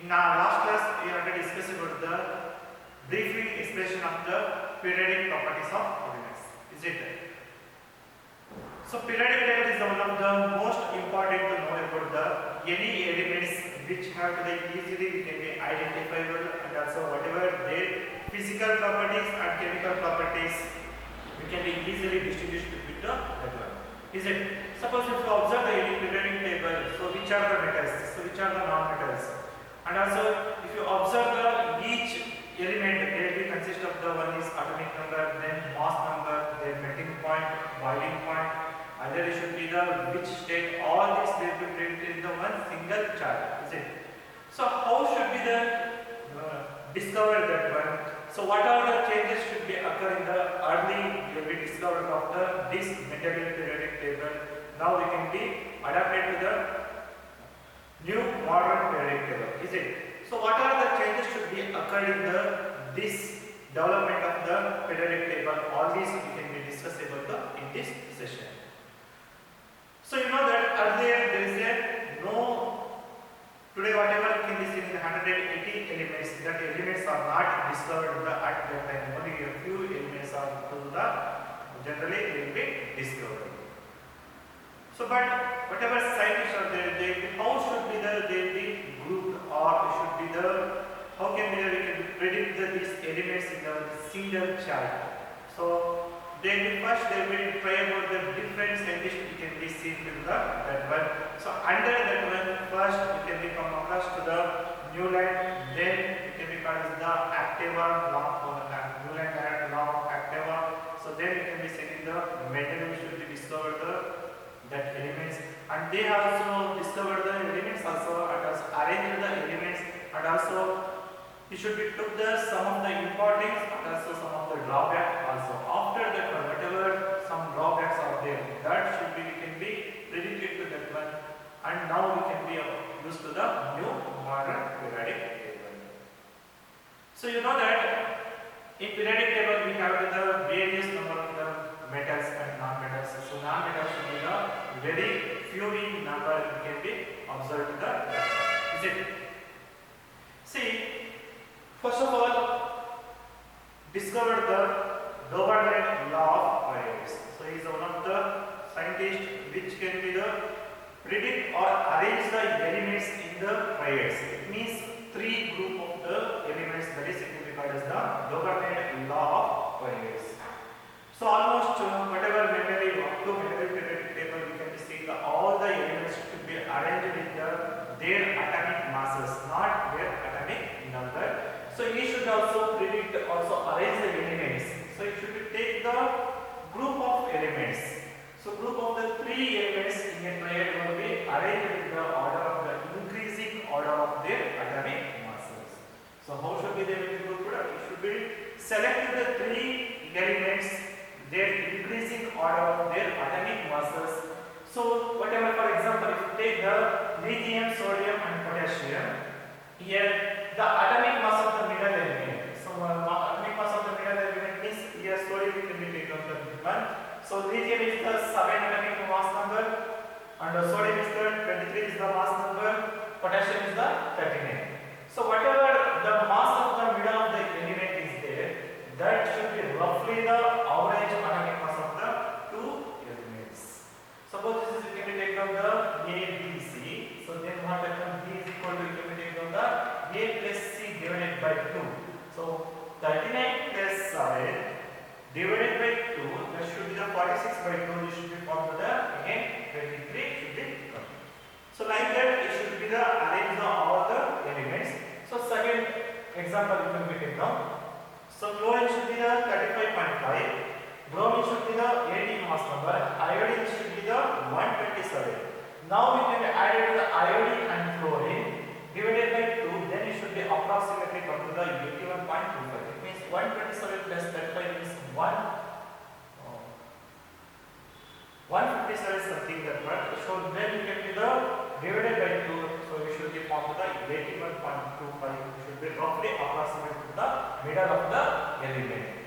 In our last class, we already discussed about the briefing expression of the periodic properties of elements. Is it? So, periodic table is one of the most important to know about the any elements which have to be easily we can be identifiable, and also whatever their physical properties and chemical properties we can be easily distinguished between the that one. Is it? Suppose if you observe the any periodic table, so which are the metals, so which are the non-metals, and also if you observe the each element, they will consist of the one is atomic number, then mass number, then melting point, boiling point, either it should be the which state, all these will be printed in the one single chart. Is it? So how should be the discover that one? So what are the changes should be occur in the early will be discovered of the this Mendelian periodic table. Now we can be adapted to the new modern periodic table. Is it? So what are the changes should be occurred in the this development of the periodic table? All these we can be discussed about the in this session. So you know that earlier there is a no. Today whatever can be seen in 180 elements, that elements are not discovered at that time. Only a few elements are to the generally they will be discovered. So but whatever scientists are there, they how should be the they will be grouped, or should be the how can we can predict these elements in the single chart. So they will try about the different scientists we can be seen in the that one. So under that one first we can be come across to the Newland, then we can be called as the Activa law of Newland law of Activa. So then we can be seen in the Mendel should be discovered the that elements, and they also discovered the elements also, and also arranged the elements, and also he should be took the some of the importance and also some of the drawback also. After that one, whatever some drawbacks are there, that should be we can be predicted to that one, and now we can be used to the new modern periodic table. So you know that in periodic table we have the various number of the metals and non-metals. So non-metals should be the very few in number we can be observed in the is it? See, first of all, discovered the Doverman law of pairs. So he is one of the scientists which can be the predict or arrange the elements in the pairs. It means three group of the elements, that is it will be called as the Doverman law of pairs. So almost whatever memory up to Mendel periodic table we can see all the elements should be arranged with their atomic masses, not their atomic number. So he should also predict, also arrange the elements. So he should take the group of elements. So group of the three elements in a triad will be arranged in the order of the increasing order of their atomic masses. So how should be they will be grouped? It should be select the three elements, their increasing order of their atomic masses. So whatever, for example, if you take the lithium, sodium and potassium, here the atomic mass of the middle element. So atomic mass of the middle element means here sodium can be taken the one. So lithium is the 7 atomic mass number, and sodium is the 23 is the mass number, potassium is the 39. So whatever the mass of the middle of the element is there, that should be roughly the average atomic mass of the two elements. Suppose this is we can take down the ABC. So then what becomes B is equal to we can take down the A plus C divided by 2. So 39 plus 7 divided by 2, that should be the 46 by 2. This should be formed to the again 23 should be come. So like that it should be the arrange the all the elements. So second example we can take down. So chlorine should be the 35.5, bromine should be the 80 mass number, iodine should be the 127. Now we can add the iodine and chlorine divided by 2, then it should be approximately come to the 81.25. It means 127 plus 35 is 157 something that one. So then you can be the divided by 2, so it should be formed to the 81.25. It should be roughly approximate to the middle of the element.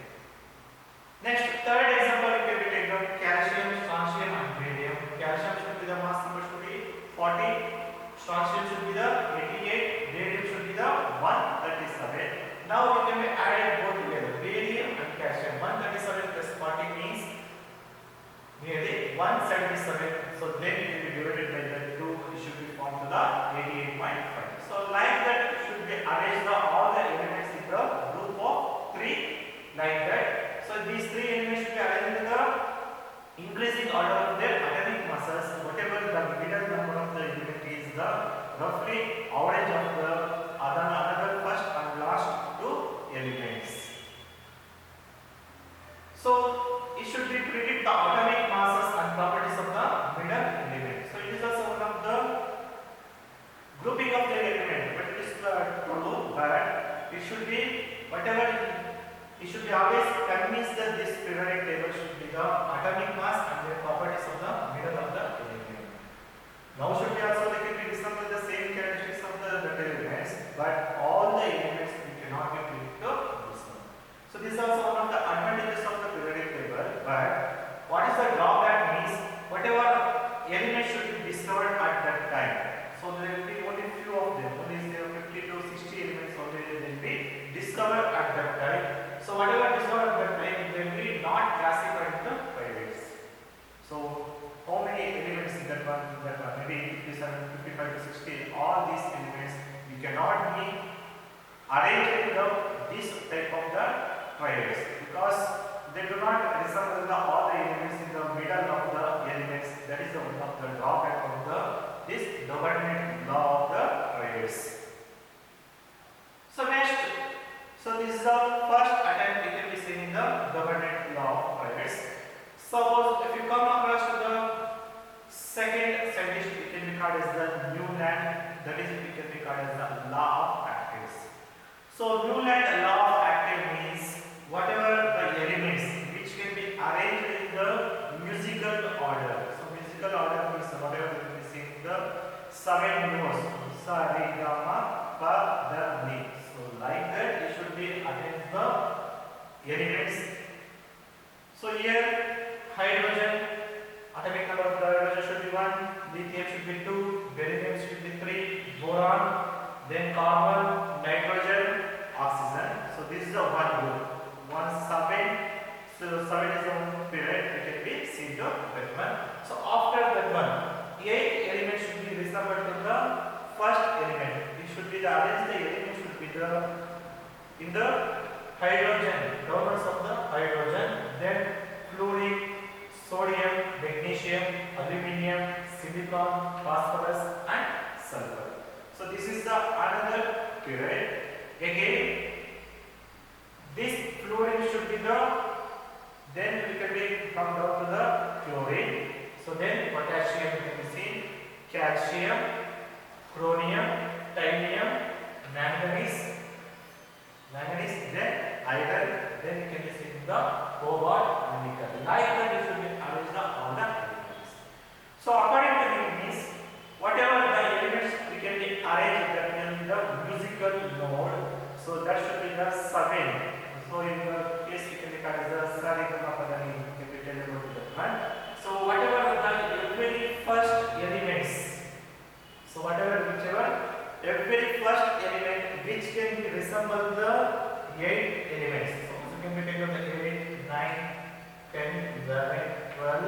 Next, third example we can be taken calcium, strontium and radium. Calcium should be the mass number should be 40, strontium should be the 88, radium should be the now we can be added both together, barium and calcium. 137 plus 40 means nearly 177. So then it will be divided by the 2. It should be formed to the 88.5. So like that, it should be arranged all the elements in the group of 3 like that. So these 3 elements should be arranged in the increasing order of their atomic masses. Whatever the middle number of the element is the roughly average of the another first and last 2 elements. So it should be predict the atomic masses and properties of the middle element. So it is also one of the grouping of the element, but it is true, but it should be whatever. It should be always convinced that this periodic table should be the atomic mass and the properties of the middle of the element. Now should be also like it is some of the same characteristics of the elements, but all the elements we cannot be predicted to this one. So this is also one of the advantages of the periodic table. But what is the drawback means whatever element should be discovered at that time. So there will be only few of them. Only there are 50 to 60 elements only will be discovered at that time. So whatever discovered at that time will be not classified into privates. So how many elements in that one? Maybe 57, 55 to 60. All these elements we cannot be arranged in this type of the triads because they do not resemble all the elements in the middle of the elements. That is the one of the drawback of this Doubernet law of the triads. So next. So this is the first attempt we can be seeing the Doubernet law of triads. Suppose if you come across to the second scientist, it can be called as the Newland. That is, it can be called as the law of actives. So Newland law of active means whatever the elements which can be arranged in the musical order. So musical order means whatever we can be seeing the 7 notes. Sa, re, ga, ma, pa, da, ni. So like that it should be arranged the elements. So here hydrogen, atomic number of the hydrogen should be 1, lithium should be 2, beryllium should be 3, boron, then carbon, nitrogen, oxygen. So this is the one group. 7. So 7 is the one period it can be seen to that one. So after that one, 8 elements should be resembled to the first element. It should be the arranged the element should be the in the hydrogen, donors of the hydrogen, then fluorine, sodium, magnesium, aluminium, silicon, phosphorus and sulfur. So this is the another period. Again, this fluorine should be the, then we can be come down to the chlorine. So then potassium can be seen, calcium, chromium, titanium, manganese, then iron, then you can be seen the cobalt and nickel. Like that you should be arranged all the elements. So according to this, whatever the elements we can be arranged that will be the musical node. So that should be the 7. So in the case we can be called as the Sarigama Padani, can be tell about that one. So whatever the very first elements. So whichever every first element which can be resemble the 8 elements. So you can be taken the 8, 9, 10, 11, 12,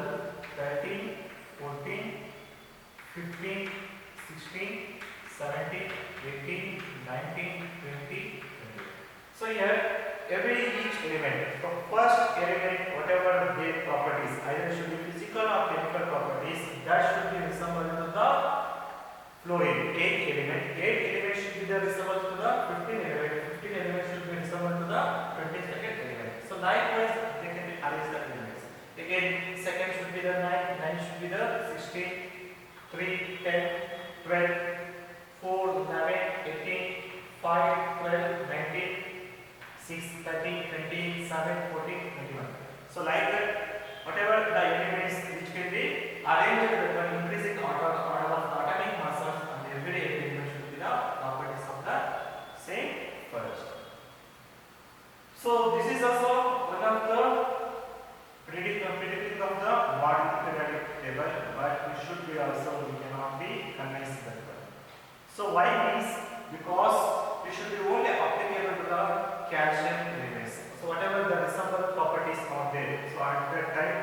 13, 14, 15, 16, 17, 18, 19, 20. So here each element, from first element whatever their properties, either should be physical or chemical properties, that should be resembled to the fluorine. 8 element should be the resembled to the 15 element. 15 element should be resembled to the 22nd element. So likewise they can be arranged the elements. Again, second should be the 9, 9 should be the 16, 3, 10, 12, 4, 11, 18, 5, 12, 19, 6, 13, 20, 7, 14, 21. So like that, whatever the elements which can be arranged with the increasing order of the atomic masses, and every element should be the properties of the same first. So this is also one of the predicting of the modern periodic table, but we should be also, we cannot be convinced that one. So why means because we should be only applicable to the calcium elements. So whatever the resemblance properties are there, so at that time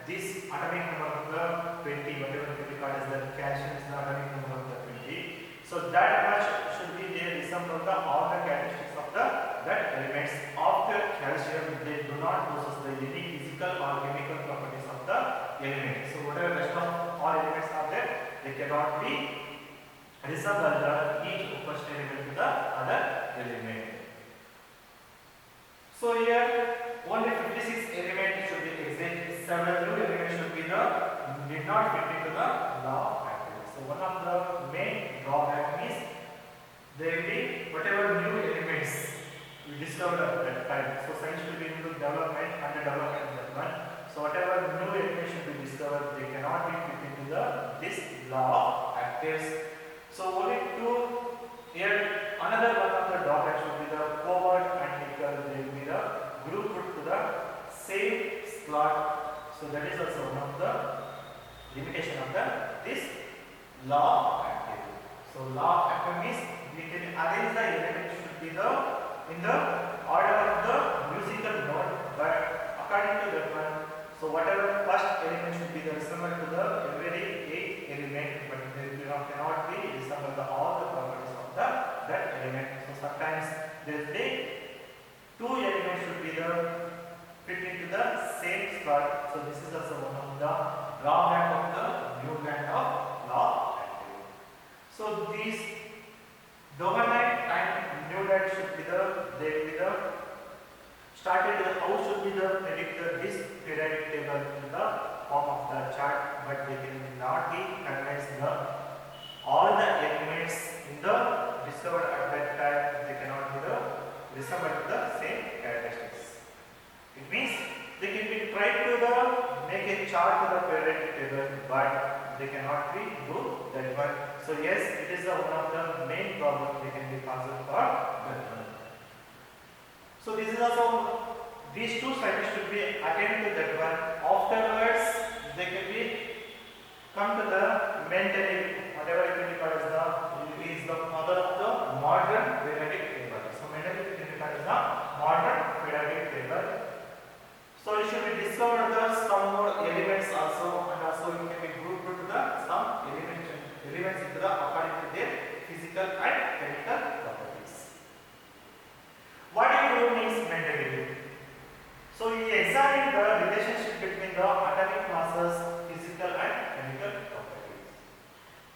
this atomic number of the 20, whatever we call as the calcium is the atomic number of the 20. So that much should be there resemble the all the characteristics of the that elements of the calcium. They do not possess the any physical or chemical properties of the element. So whatever rest of all elements are there, they cannot be resemble the each first element to the other element. So here only 56 elements should be exist. 7 new elements should be the did not fit into the law of activity. So one of the main drawback is there will be whatever new elements we discovered at that time. So science should be into development and the development of that one. So whatever new elements should be discovered, they cannot be fit into the this law of actives. So only two here another one of the drawbacks should be the covert and nickel. They will be the group put to the same slot. So that is also one of the limitation of the this law of activity. So law of activity means we can arrange the elements should be the in the order of the musical note, but according to that one, so whatever first element should be the resemble to the every 8 element, but they cannot be resemble the all the properties of the that element. So sometimes there is the 2 elements should be the fit into the same slot. So this is also one of the drawback of the new kind of law activity. So these Dovenite and Newland should be the they will be the started the how should be the predict this periodic table in the form of the chart, but they cannot be convinced the all the elements in the discovered at that time, they cannot be the resemble to the same characteristics. It means they can be tried to the make a chart to the periodic table, but they cannot be do that one. So yes, it is one of the main problems we can be considered for that one. So this is also these two scientists should be attend to that one. Afterwards, they can be come to the Mendeleev, whatever it can be called as the is the mother of the modern periodic table. So Mendeleev can be called as the modern periodic table. So it should be discovered the some more elements also, and also it can be grouped to the some elements into the according to their physical and chemical properties. What he do means Mendeleev. So he examined the relationship between the atomic masses, physical and chemical properties.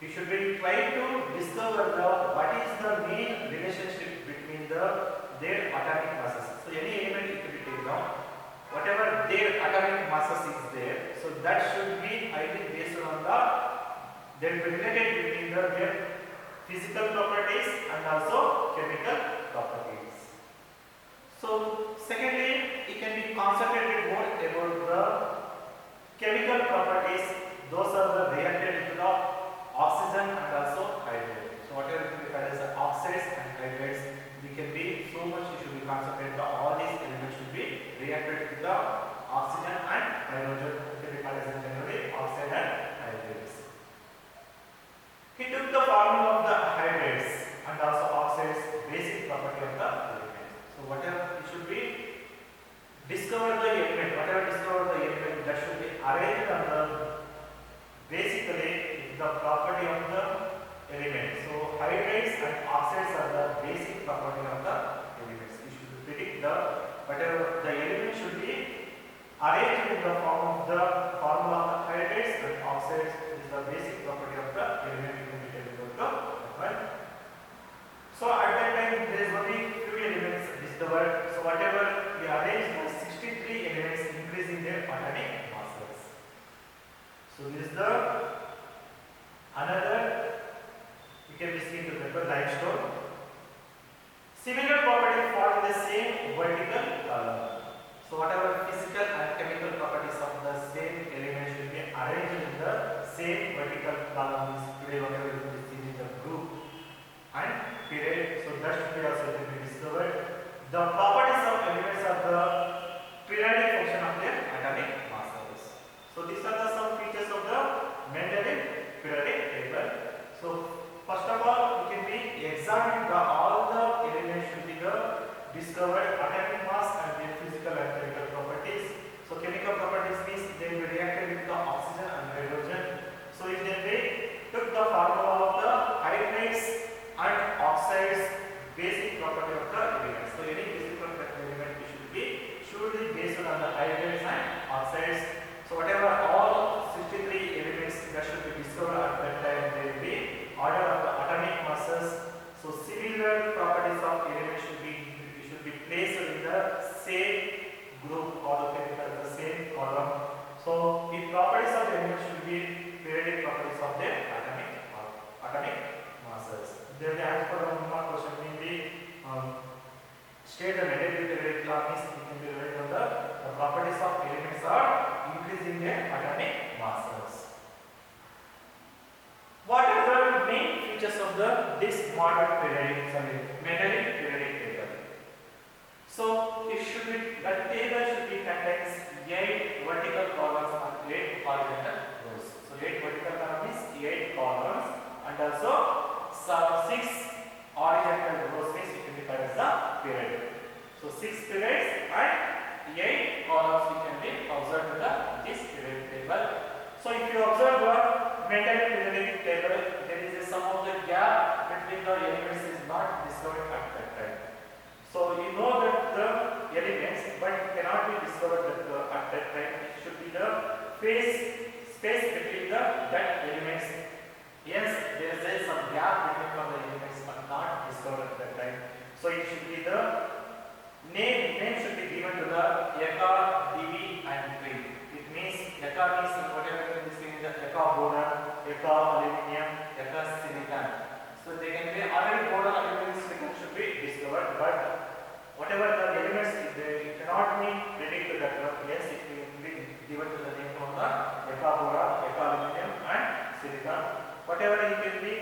He should be trying to discover the what is the main relationship between their atomic masses. So any element it can be taken down. Whatever their atomic masses is there, so that should be highly based on the they will be related between their physical properties and also chemical properties. So secondly, it can be concentrated more about the chemical properties. Those are the reacted into the oxygen and also hydrate. So whatever we call as oxides and hydrates, we can be so much it should be concentrated. All these elements should be reacted with the oxygen and hydrogen. Can be called as generally oxide and hydrates. He took the formula of the hydrates and also oxides, basic property of the element. So whatever it should be discover the element, whatever discover the element, that should be arranged on the basically the property of the element. So hydrates and oxides are the basic property of the elements. You should predict the whatever the element should be arranged in the form of the formula of the hydrates and oxides is the basic property of the element. You can be able to right. So at that time there is only few elements discovered. So whatever we arrange has 63 elements increasing their atomic masses. So this is the another you can be seen to the limestone. Similar properties fall in the same vertical column. So whatever physical and chemical properties of the same element should be arranged in the same vertical column. Today whatever you can see in the group and period. So that should be also be discovered. The properties of elements are the periodic function of their atomic masses. So these are the some features of the Mendeleev periodic table. So first of all, we can be examining the all the elements should be the discovered discovered atomic mass and their physical and chemical properties. So chemical properties means they will react with the oxygen and hydrogen. So if they took the formula of the hydrates and oxides basic property of the element. So any basic property of the element should be based on the hydrates and oxides. So whatever all 63 elements that should be discovered at that time, they will be order of the atomic masses. So similar properties of elements should be placed in the same group or the same column. So the properties of the elements should be periodic properties of the atomic masses. Then the answer for one more question mainly state the negative periodic law means it can be related to the properties of elements are increasing their atomic masses. What are the main features of this modern Mendeleev periodic table? So it should be the table should be contains 8 vertical columns and 8 horizontal rows. So 8 vertical columns is 8 columns and also 6 horizontal rows means it can be called as the period. So 6 periods and 8 columns we can be observed in this periodic table. So if you observe the Mendeleev periodic table, there is some of the gap between the elements is not discovered at that time. So you know that the elements, but cannot be discovered at that time. It should be the space between that elements. Yes, there is some gap between the elements, but not discovered at that time. So it should be the name should be given to the Eka, Dv and Tri. It means Eka means whatever can be seen in the Eka boron, Eka aluminum, Eka silicon. So they can be already boron, aluminum, silicon should be discovered, but whatever the elements they cannot be predicted that yes it will be given to the name of the Eka boron, Eka aluminum and silicon. Whatever it can be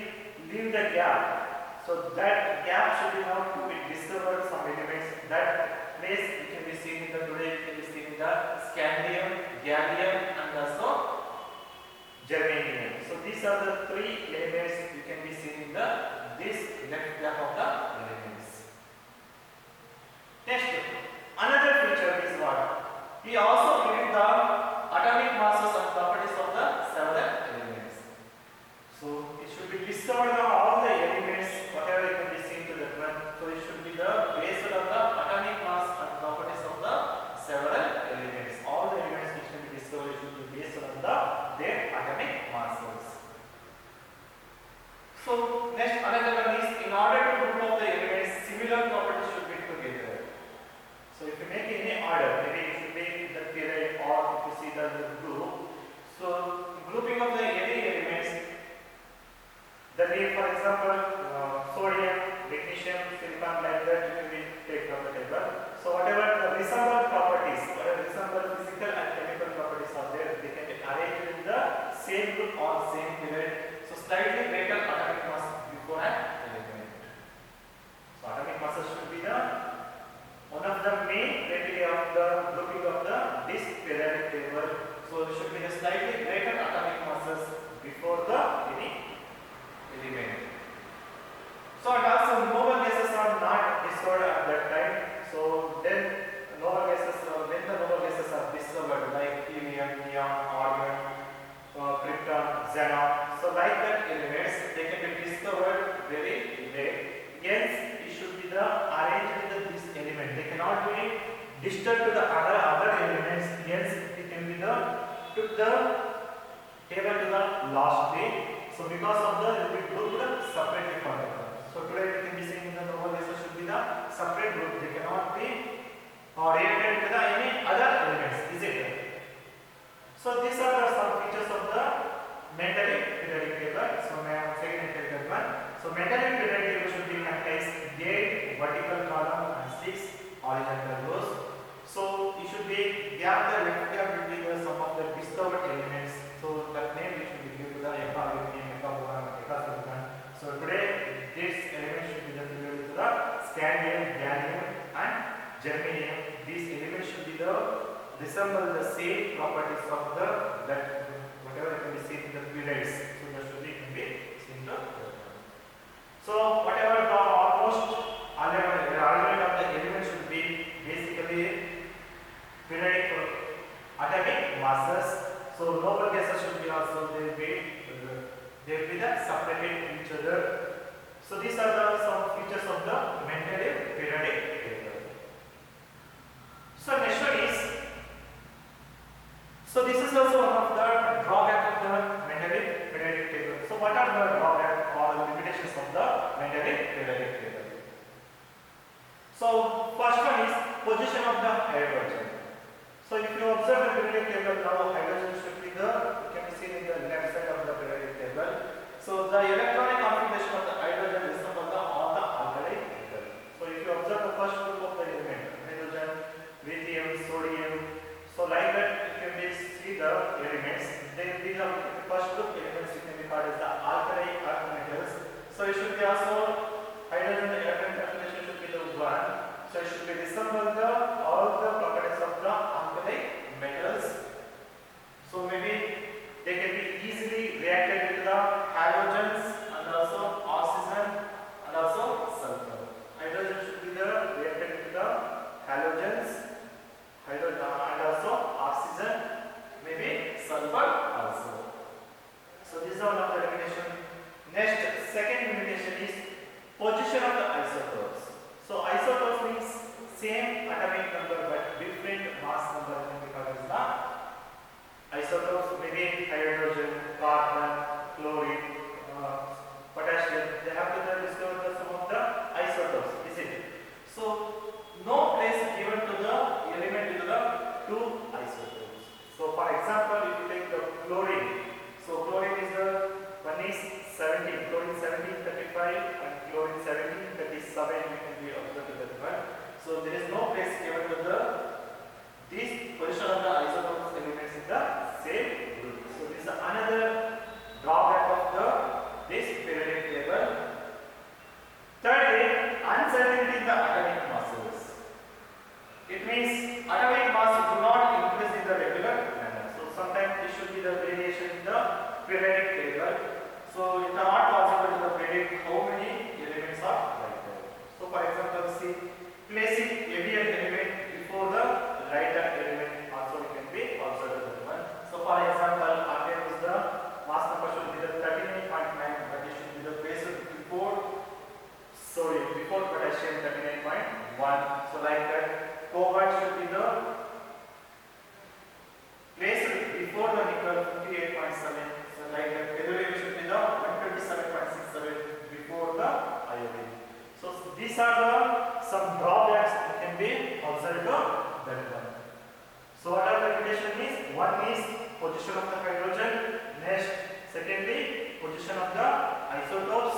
leave the gap. So that gap should be now to be discovered some elements. That place it can be seen in the today it can be seen in the scandium, gallium and also germanium. So these are the 3 elements you can be seen in this left gap of the elements. Next, another feature is what? We also given the atomic masses and properties of the several elements. So it should be discovered of all the elements, whatever it can be seen to that one. So it should be the based on the atomic mass and properties of the several elements. All the elements which can be discovered should be based on their atomic masses. So next another one is in order to group of the elements, similar properties should be together. So if you make any order, maybe it should be the period or if you see the group. So grouping of the any elements. The name, for example, sodium, magnesium, silicon, like that, you can take from the table. So whatever the resemble properties, whatever resemble physical and chemical properties are there, they can be arranged in the same group or same period. So slightly greater atomic mass before an element. So atomic masses should be the one of the main criteria of the grouping of this periodic table. So it should be the slightly greater atomic masses before the any element. So and also noble gases are not discovered at that time. So then noble gases, when the noble gases are discovered like helium, neon, argon, krypton, xenon. So like that elements they can be discovered very late. Hence it should be the arranged with this element. They cannot be disturbed to the other elements. Hence it can be the took the table to the last day. So because of the it will be grouped separately from them. So today we can be saying the noble gases should be the separate group. They cannot be reacted to the any other elements. Is it? So these are the some features of the Mendeleev periodic table. So may I second table one. So Mendeleev periodic table should be contains 8 vertical column and 6 horizontal rows. So it should be gap the left gap between the some of the discovered elements. So that name we should be given to the Eka aluminum, Eka boron, Eka silicon. So today this element should be related to the scandium, gallium and germanium. These elements should be resemble the same properties of that whatever can be seen in the periods. So that should be can be seen the. So whatever the almost argument of the element should be So this is also one of the drawback of the Mendeleev periodic table. So what are the drawback or the limitations of the Mendeleev periodic table? So first one is position of the hydrogen. So if you observe the periodic table now, hydrogen should be the, you can be seen in the left side of the periodic table. So the electronic configuration of the hydrogen is on the alkali table. So if you observe the first group of the element, hydrogen, lithium, sodium, so like that you can be see the elements. These are the first group elements you can be called as the alkali earth metals. So it should be also hydrogen, the electronic configuration should be the 1. So it should be resemble the all the properties of the alkali metals. So maybe they can be easily reacted with the halogens and also oxygen and also sulfur. Hydrogen should be the reacted with the halogens, hydrogen and also oxygen, maybe sulfur also. So this is one of the limitation. Next, second limitation is position of the isotopes. So isotopes means same atomic number but different mass number can be called as the isotopes. Maybe hydrogen, carbon, chlorine, potassium. They have to discover some of the isotopes, is it? So no place given to the element with the two isotopes. So for example, if you take the chlorine, so chlorine is the one is 17, chlorine 1735 and chlorine 1737 you can be observed that one. So there is no place given to the this position of the isotopes elements in the same group. So this is another drawback of the this periodic table. Thirdly, uncertainty in the atomic masses. It means atomic mass do not increase in the regular manner. So sometimes it should be the variation in the periodic table. So it is not possible to predict how many elements are like that. So for example, see placing heavier element before the lighter element also it can be observed that one. So for example, argon is the mass number should be the 39.9, but it should be the place before sodium, before potassium 39.1. So like that, cobalt should be the place before the nickel 58.7. So like that, beryllium should be the 127.67 before the iodine. So these are the some drawbacks that can be observed that one. So what are the limitation is? One is position of the hydrogen. Next, secondly, position of the isotopes.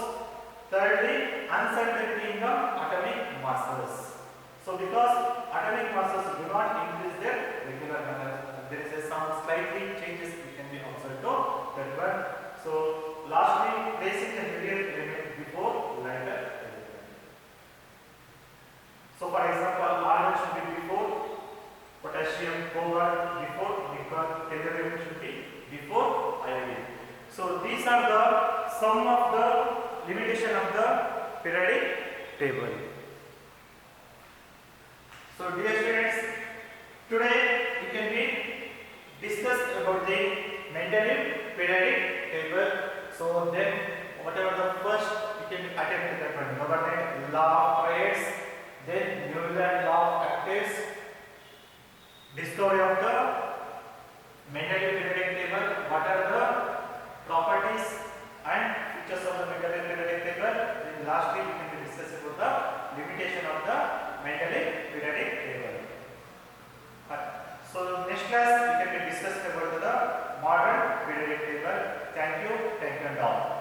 Thirdly, uncertainty in the atomic masses. So because atomic masses do not increase their regular manner, there is some slightly changes we can be observed that one. So lastly, placing the heavier element before lighter element. So for example, iron should be before potassium, cobalt before nickel, tellurium should be before iodine. So these are the some of the limitation of the periodic table. So dear students, today we can be discussed about the Mendeleev periodic table. So then whatever the first we can attempt that one, government law of trades, then Newland law of actives, discovery of the Mendeleev periodic table, what are the properties and features of the Mendeleev periodic table. Then lastly we can be discussing about the limitation of the Mendeleev periodic table. So next class we can be discussing about the modern periodic table. Thank you and all.